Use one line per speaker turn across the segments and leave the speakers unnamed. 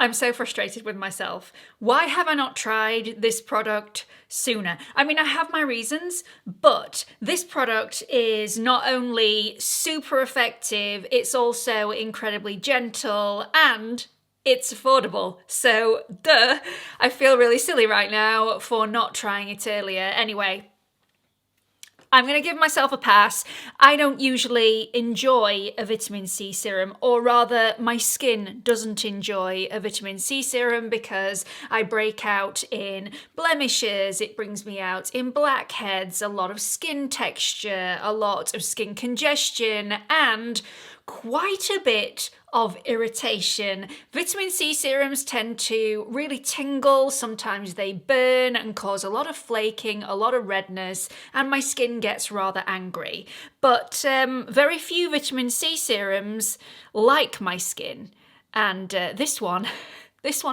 I'm so frustrated with myself. Why have I not tried this product sooner? I mean, I have my reasons, but this product is not only super effective, it's also incredibly gentle and it's affordable. So, duh, I feel really silly right now for not trying it earlier. Anyway, I'm going to give myself a pass. I don't usually enjoy a vitamin C serum, or rather my skin doesn't enjoy a vitamin C serum because I break out in blemishes, it brings me out in blackheads, a lot of skin texture, a lot of skin congestion, and quite a bit of irritation. Vitamin C serums tend to really tingle, sometimes they burn and cause a lot of flaking, a lot of redness, and my skin gets rather angry. But very few vitamin C serums like my skin, and this one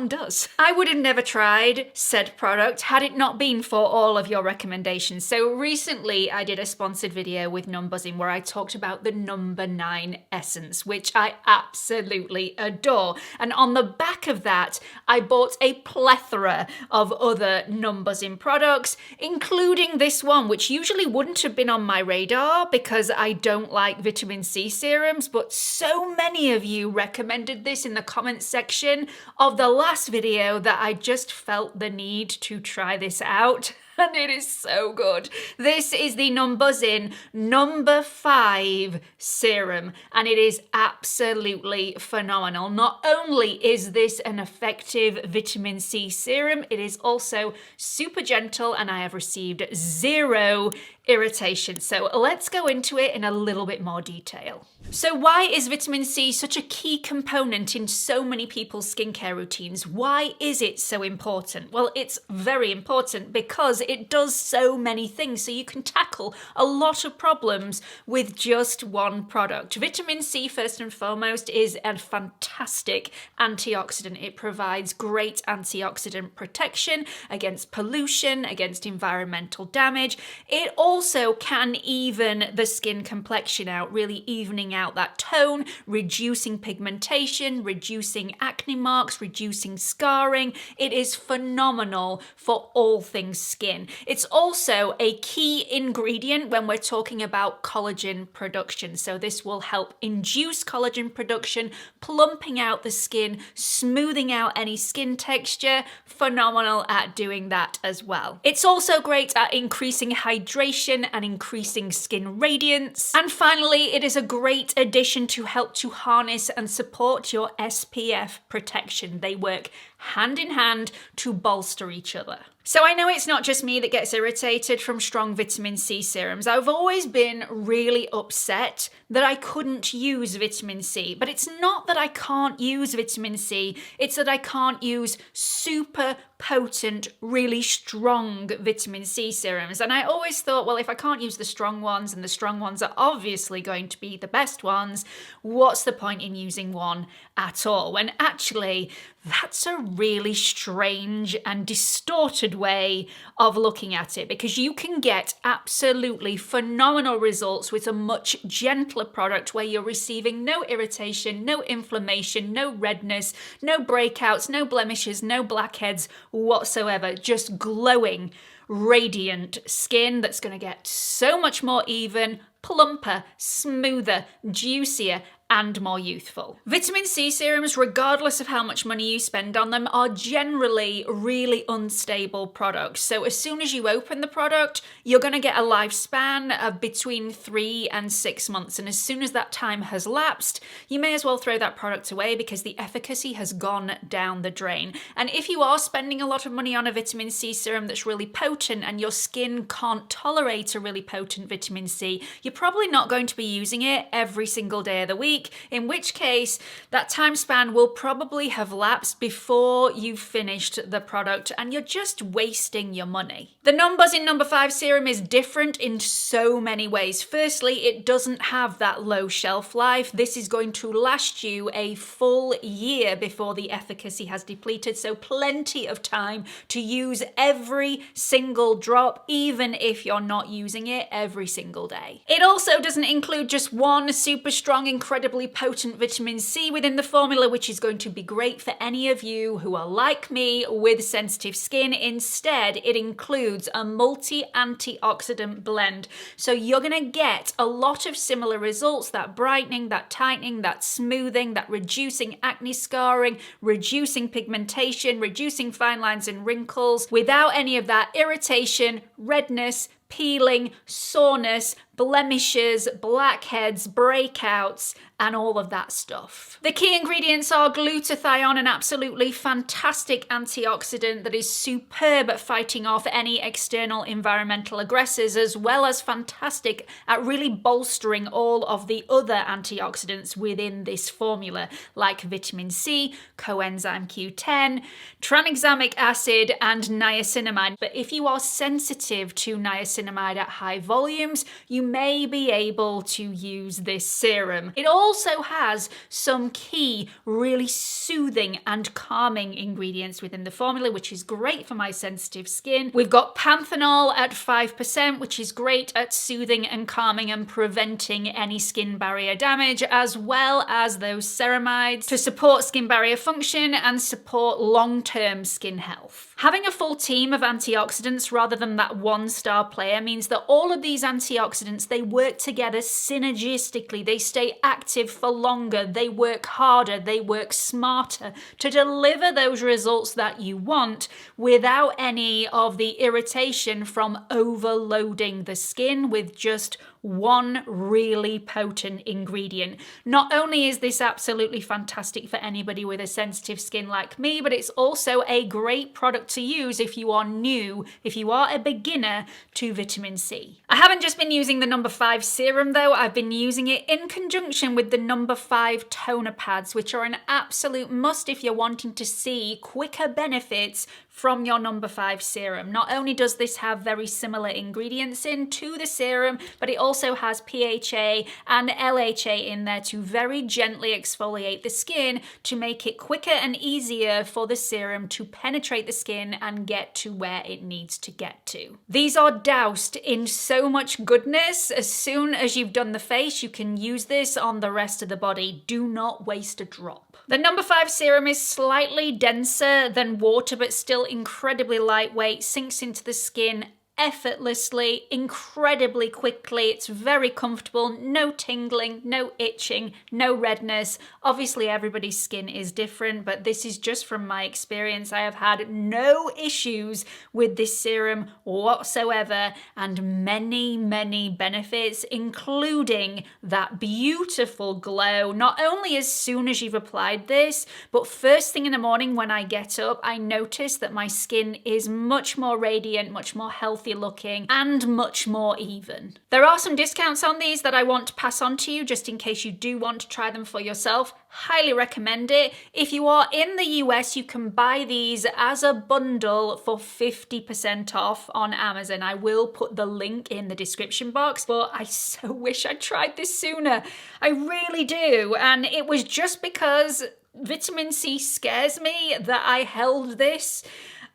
does. I would have never tried said product had it not been for all of your recommendations. So recently I did a sponsored video with Numbuzin where I talked about the number 9 essence, which I absolutely adore. And on the back of that, I bought a plethora of other Numbuzin products, including this one, which usually wouldn't have been on my radar because I don't like vitamin C serums, but so many of you recommended this in the comments section of the last video that I just felt the need to try this out. And it is so good. This is the Numbuzin number 5 serum, and it is absolutely phenomenal. Not only is this an effective vitamin C serum, it is also super gentle, and I have received 0 irritation. So let's go into it in a little bit more detail. So why is vitamin C such a key component in so many people's skincare routines? Why is it so important? Well, it's very important because it does so many things, so you can tackle a lot of problems with just one product. Vitamin C, first and foremost, is a fantastic antioxidant. It provides great antioxidant protection against pollution, against environmental damage. It also can even the skin complexion out, really evening out that tone, reducing pigmentation, reducing acne marks, reducing scarring. It is phenomenal for all things skin. It's also a key ingredient when we're talking about collagen production. So this will help induce collagen production, plumping out the skin, smoothing out any skin texture. Phenomenal at doing that as well. It's also great at increasing hydration and increasing skin radiance. And finally, it is a great addition to help to harness and support your SPF protection. They work hand in hand to bolster each other. So I know it's not just me that gets irritated from strong vitamin C serums. I've always been really upset that I couldn't use vitamin C, but it's not that I can't use vitamin C, it's that I can't use super potent, really strong vitamin C serums. And I always thought, well, if I can't use the strong ones, and the strong ones are obviously going to be the best ones, what's the point in using one at all? When actually, that's a really strange and distorted way of looking at it, because you can get absolutely phenomenal results with a much gentler product where you're receiving no irritation, no inflammation, no redness, no breakouts, no blemishes, no blackheads whatsoever, just glowing, radiant skin that's going to get so much more even, plumper, smoother, juicier, and more youthful. Vitamin C serums, regardless of how much money you spend on them, are generally really unstable products. So as soon as you open the product, you're going to get a lifespan of between 3 and 6 months. And as soon as that time has lapsed, you may as well throw that product away because the efficacy has gone down the drain. And if you are spending a lot of money on a vitamin C serum that's really potent and your skin can't tolerate a really potent vitamin C, you're probably not going to be using it every single day of the week, in which case that time span will probably have lapsed before you've finished the product and you're just wasting your money. The Numbuzin number 5 serum is different in so many ways. Firstly, it doesn't have that low shelf life. This is going to last you a full year before the efficacy has depleted, so plenty of time to use every single drop, even if you're not using it every single day. It also doesn't include just one super strong, incredibly incredibly potent vitamin C within the formula, which is going to be great for any of you who are like me with sensitive skin. Instead, it includes a multi-antioxidant blend. So you're going to get a lot of similar results, that brightening, that tightening, that smoothing, that reducing acne scarring, reducing pigmentation, reducing fine lines and wrinkles, without any of that irritation, redness, peeling, soreness, blemishes, blackheads, breakouts, and all of that stuff. The key ingredients are glutathione, an absolutely fantastic antioxidant that is superb at fighting off any external environmental aggressors, as well as fantastic at really bolstering all of the other antioxidants within this formula, like vitamin C, coenzyme Q10, tranexamic acid, and niacinamide. But if you are sensitive to niacinamide at high volumes, you may be able to use this serum. It also has some key, really soothing and calming ingredients within the formula, which is great for my sensitive skin. We've got panthenol at 5%, which is great at soothing and calming and preventing any skin barrier damage, as well as those ceramides to support skin barrier function and support long-term skin health. Having a full team of antioxidants rather than that one-star player means that all of these antioxidants, they work together synergistically. They stay active for longer, they work harder, they work smarter to deliver those results that you want without any of the irritation from overloading the skin with just one really potent ingredient. Not only is this absolutely fantastic for anybody with a sensitive skin like me, but it's also a great product to use if you are new, if you are a beginner to vitamin C. I haven't just been using the number 5 serum though, I've been using it in conjunction with the number 5 toner pads, which are an absolute must if you're wanting to see quicker benefits from your number 5 serum. Not only does this have very similar ingredients in to the serum, but it also has PHA and LHA in there to very gently exfoliate the skin to make it quicker and easier for the serum to penetrate the skin and get to where it needs to get to. These are doused in so much goodness. As soon as you've done the face, you can use this on the rest of the body. Do not waste a drop. The number 5 serum is slightly denser than water, but still incredibly lightweight, sinks into the skin effortlessly, incredibly quickly. It's very comfortable, no tingling, no itching, no redness. Obviously everybody's skin is different, but this is just from my experience. I have had no issues with this serum whatsoever, and many benefits, including that beautiful glow, not only as soon as you've applied this, but first thing in the morning when I get up, I notice that my skin is much more radiant, much more healthy looking, and much more even. There are some discounts on these that I want to pass on to you just in case you do want to try them for yourself. Highly recommend it. If you are in the US, you can buy these as a bundle for 50% off on Amazon. I will put the link in the description box, but I so wish I tried this sooner. I really do. And it was just because vitamin C scares me that I held this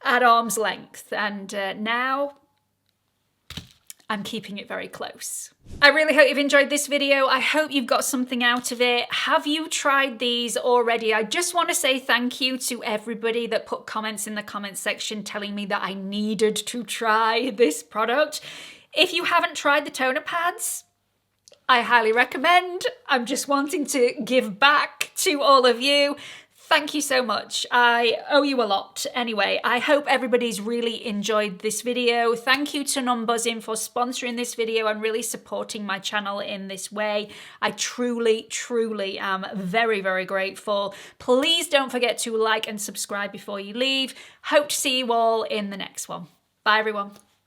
at arm's length. And now I'm keeping it very close. I really hope you've enjoyed this video. I hope you've got something out of it. Have you tried these already? I just want to say thank you to everybody that put comments in the comments section telling me that I needed to try this product. If you haven't tried the toner pads, I highly recommend. I'm just wanting to give back to all of you. Thank you so much. I owe you a lot. Anyway, I hope everybody's really enjoyed this video. Thank you to Numbuzin for sponsoring this video and really supporting my channel in this way. I truly am very grateful. Please don't forget to like and subscribe before you leave. Hope to see you all in the next one. Bye everyone.